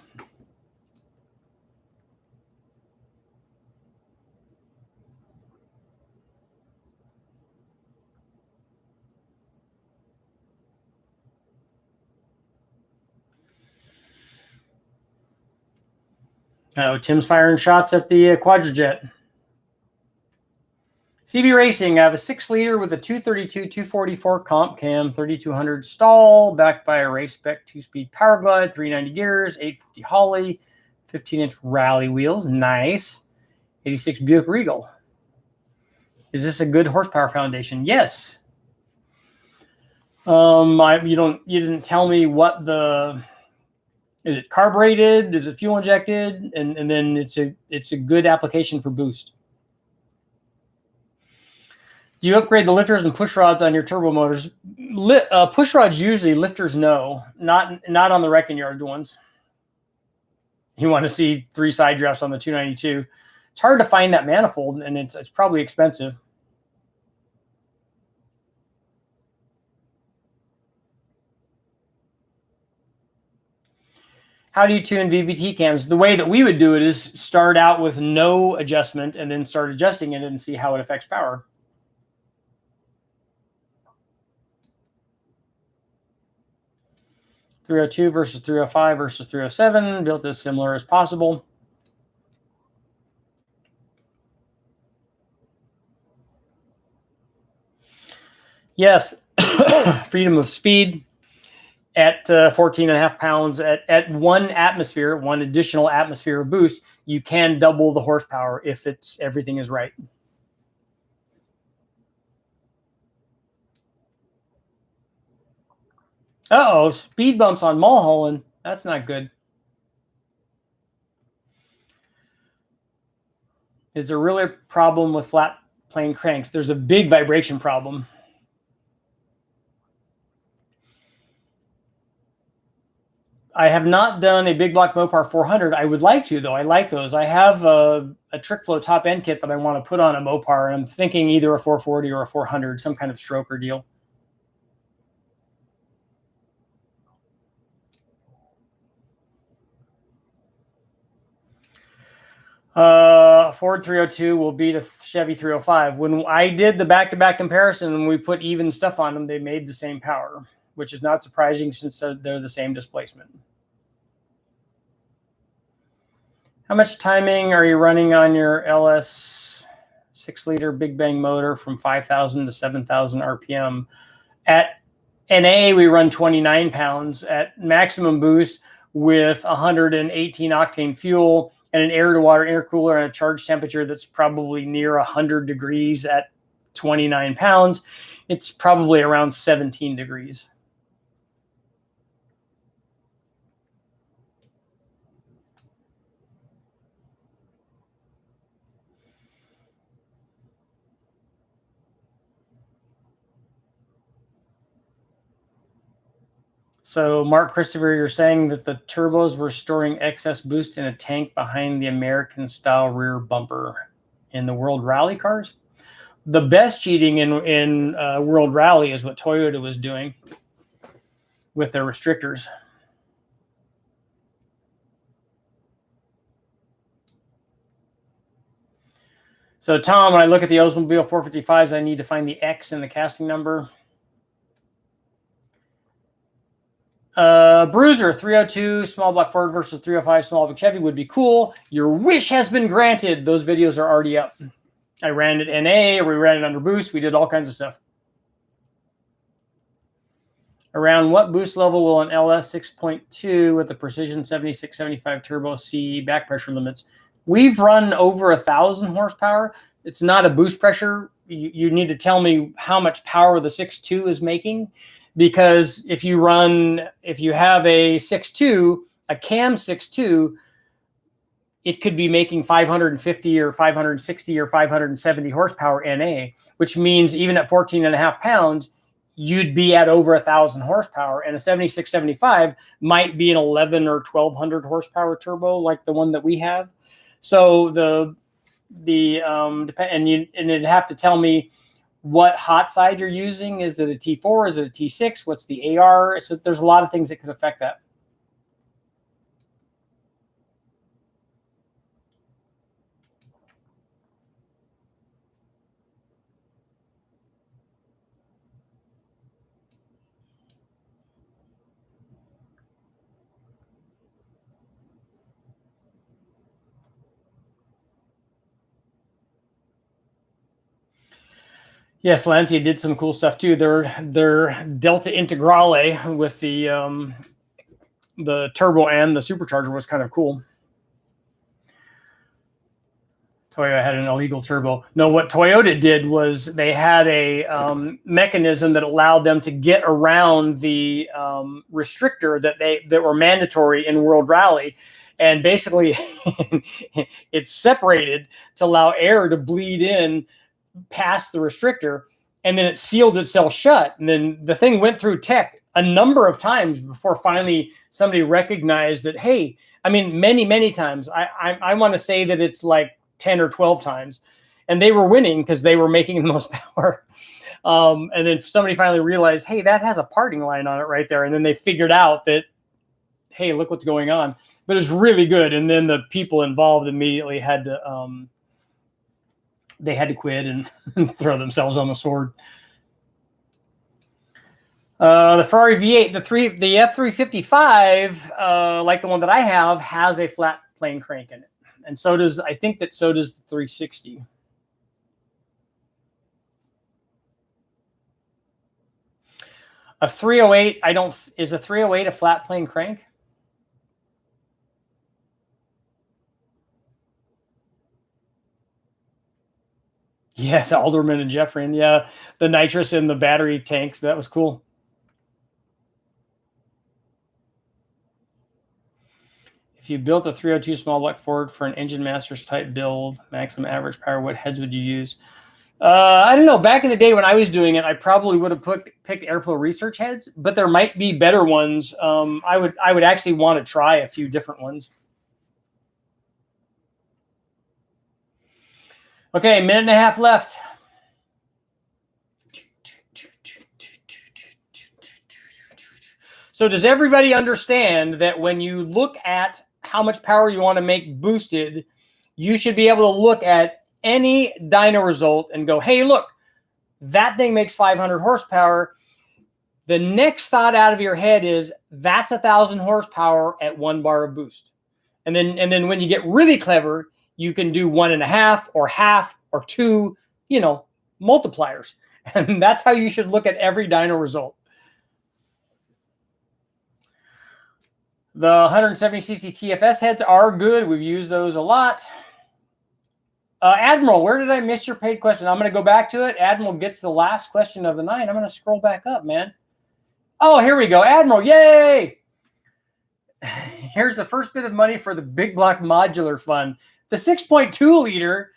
Oh, Tim's firing shots at the Quadrajet. CB Racing, I have a 6-liter with a 232 244 comp cam, 3200 stall, backed by a race spec 2-speed power glide, 390 gears, 850 Holly, 15-inch rally wheels, nice. 86 Buick Regal. Is this a good horsepower foundation? Yes. You didn't tell me what the, is it carbureted? Is it fuel injected? And then it's a good application for boost. Do you upgrade the lifters and push rods on your turbo motors? Push rods usually, lifters no. Not on the wrecking yard ones. You want to see 3 side drafts on the 292. It's hard to find that manifold, and it's probably expensive. How do you tune VVT cams? The way that we would do it is start out with no adjustment and then start adjusting it and see how it affects power. .302 versus 305 versus 307, built as similar as possible. Yes, freedom of speed at 14.5 pounds at 1 atmosphere, 1 additional atmosphere of boost, you can double the horsepower if everything is right. Uh-oh, speed bumps on Mulholland. That's not good. Is there really a problem with flat plane cranks? There's a big vibration problem. I have not done a big block Mopar 400. I would like to, though. I like those. I have a trick flow top end kit that I want to put on a Mopar, and I'm thinking either a 440 or a 400, some kind of stroker deal. Ford 302 will beat a Chevy 305. When I did the back-to-back comparison and we put even stuff on them, they made the same power, which is not surprising since they're the same displacement. How much timing are you running on your LS 6-liter Big Bang motor from 5,000 to 7,000 RPM? At NA, we run 29 pounds at maximum boost with 118 octane fuel and an air-to-water intercooler and a charge temperature that's probably near 100 degrees at 29 pounds. It's probably around 17 degrees. So, Mark Christopher, you're saying that the turbos were storing excess boost in a tank behind the American-style rear bumper in the World Rally cars? the best cheating in World Rally is what Toyota was doing with their restrictors. So, Tom, when I look at the Oldsmobile 455s, I need to find the X in the casting number. Bruiser 302 small block Ford versus 305 small block Chevy would be cool. Your wish has been granted. Those videos are already up. I ran it NA, we ran it under boost. We did all kinds of stuff. Around what boost level will an LS 6.2 with the Precision 7675 Turbo see back pressure limits? We've run over 1,000 horsepower. It's not a boost pressure. You need to tell me how much power the 6.2 is making, because if you have a 6.2, a CAMS 6.2, it could be making 550 or 560 or 570 horsepower NA, which means even at 14.5 pounds, you'd be at over 1,000 horsepower, and a 7675 might be an 11 or 1,200 horsepower turbo like the one that we have. So it'd have to tell me what hot side you're using. Is it a T4? Is it a T6? What's the AR? So there's a lot of things that could affect that. Yes, Lancia did some cool stuff too. Their Delta Integrale with the turbo and the supercharger was kind of cool. Toyota had an illegal turbo. No, what Toyota did was they had a mechanism that allowed them to get around the restrictor that were mandatory in World Rally. And basically, it's separated to allow air to bleed in past the restrictor, and then it sealed itself shut. And then the thing went through tech a number of times before finally somebody recognized that, hey, I mean, many times. I want to say that it's like 10 or 12 times. And they were winning because they were making the most power. And then somebody finally realized, hey, that has a parting line on it right there. And then they figured out that, hey, look what's going on. But it's really good. And then the people involved immediately had to they had to quit and throw themselves on the sword. The Ferrari V8, the F355, like the one that I have, has a flat plane crank in it. And so does, I think that so does the 360. A 308, is a 308 a flat plane crank? Yes, Alderman and Jeffrey. Yeah, the nitrous in the battery tanks. That was cool. If you built a 302 small block Ford for an Engine Masters type build, maximum average power, what heads would you use? I don't know. Back in the day when I was doing it, I probably would have picked airflow research heads, but there might be better ones. I would actually want to try a few different ones. Okay, minute and a half left. So does everybody understand that when you look at how much power you want to make boosted, you should be able to look at any dyno result and go, hey, look, that thing makes 500 horsepower. The next thought out of your head is that's 1,000 horsepower at 1 bar of boost. And then when you get really clever, you can do 1.5 or half or 2, multipliers. And that's how you should look at every dyno result. The 170cc TFS heads are good. We've used those a lot. Admiral, where did I miss your paid question? I'm going to go back to it. Admiral gets the last question of the night. I'm going to scroll back up, man. Oh, here we go. Admiral, yay! Here's the first bit of money for the Big Block Modular Fund. The 6.2 liter,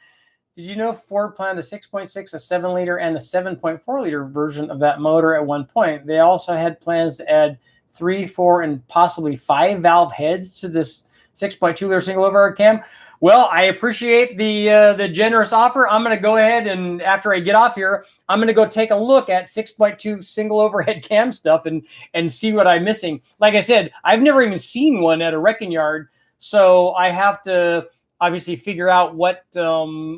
did you know Ford planned a 6.6, a 7 liter, and a 7.4 liter version of that motor at one point? They also had plans to add 3, 4, and possibly 5 valve heads to this 6.2 liter single overhead cam. Well, I appreciate the generous offer. I'm going to go ahead and after I get off here, I'm going to go take a look at 6.2 single overhead cam stuff and see what I'm missing. Like I said, I've never even seen one at a wrecking yard, so I have to obviously figure out what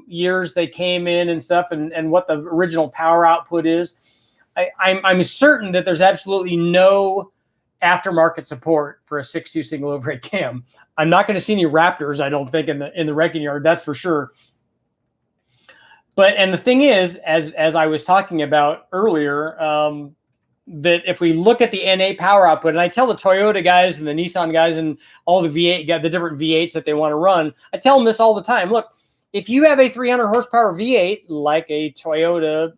years they came in and stuff, and what the original power output is. I'm certain that there's absolutely no aftermarket support for a 6.2 single overhead cam. I'm not going to see any Raptors, I don't think, in the wrecking yard. That's for sure. But and the thing is, as I was talking about earlier, that if we look at the NA power output, and I tell the Toyota guys and the Nissan guys and all the V8, the different V8s that they want to run, I tell them this all the time. Look, if you have a 300 horsepower V8 like a Toyota,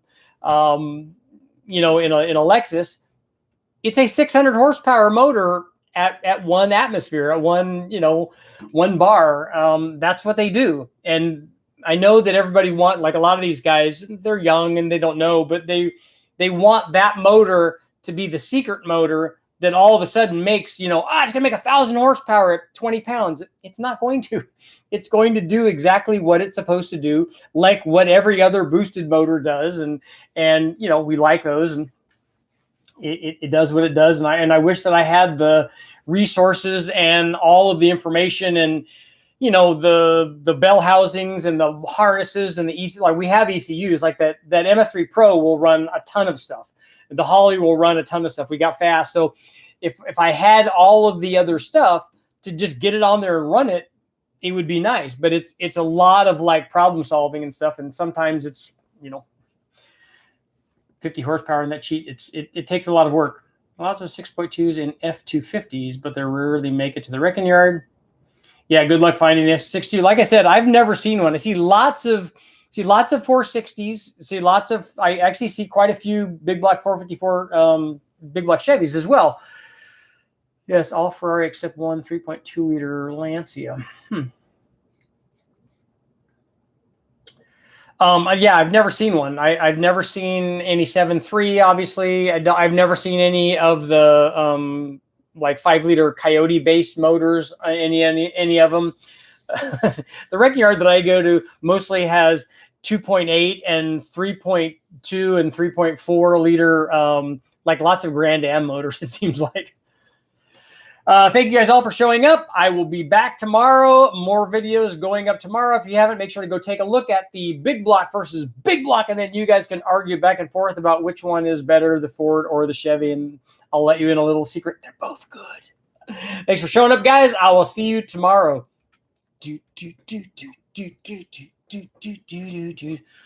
you know, in a Lexus, it's a 600 horsepower motor at 1 atmosphere, at 1, you know, 1 bar. That's what they do. And I know that everybody like a lot of these guys, they're young and they don't know, but they want that motor to be the secret motor that all of a sudden makes, you know, it's going to make 1,000 horsepower at 20 pounds. It's not going to. It's going to do exactly what it's supposed to do, like what every other boosted motor does. And you know, we like those, and it does what it does. And I wish that I had the resources and all of the information and, you know, the bell housings and the harnesses and the ECU. Like we have ECUs like that MS3 Pro will run a ton of stuff. The Holly will run a ton of stuff. We got fast. So if I had all of the other stuff to just get it on there and run it, it would be nice. But it's a lot of like problem solving and stuff. And sometimes it's, you know, 50 horsepower in that cheat. It takes a lot of work. Lots of 6.2s in F250s, but they rarely make it to the wrecking yard. Yeah, good luck finding this 6.2. Like I said, I've never seen one. I see lots of 460s. See lots of. I actually see quite a few big block 454 big block Chevys as well. Yes, all Ferrari except one 3.2 liter Lancia. Yeah, I've never seen one. I've never seen any 7.3. Obviously, I've never seen any of the like 5-liter Coyote based motors. Any of them. The wrecking yard that I go to mostly has 2.8 and 3.2 and 3.4 liter, like lots of Grand Am motors. It seems like. Thank you guys all for showing up. I will be back tomorrow. More videos going up tomorrow. If you haven't, make sure to go take a look at the big block versus big block, and then you guys can argue back and forth about which one is better, the Ford or the Chevy, and I'll let you in a little secret. They're both good. Thanks for showing up, guys. I will see you tomorrow.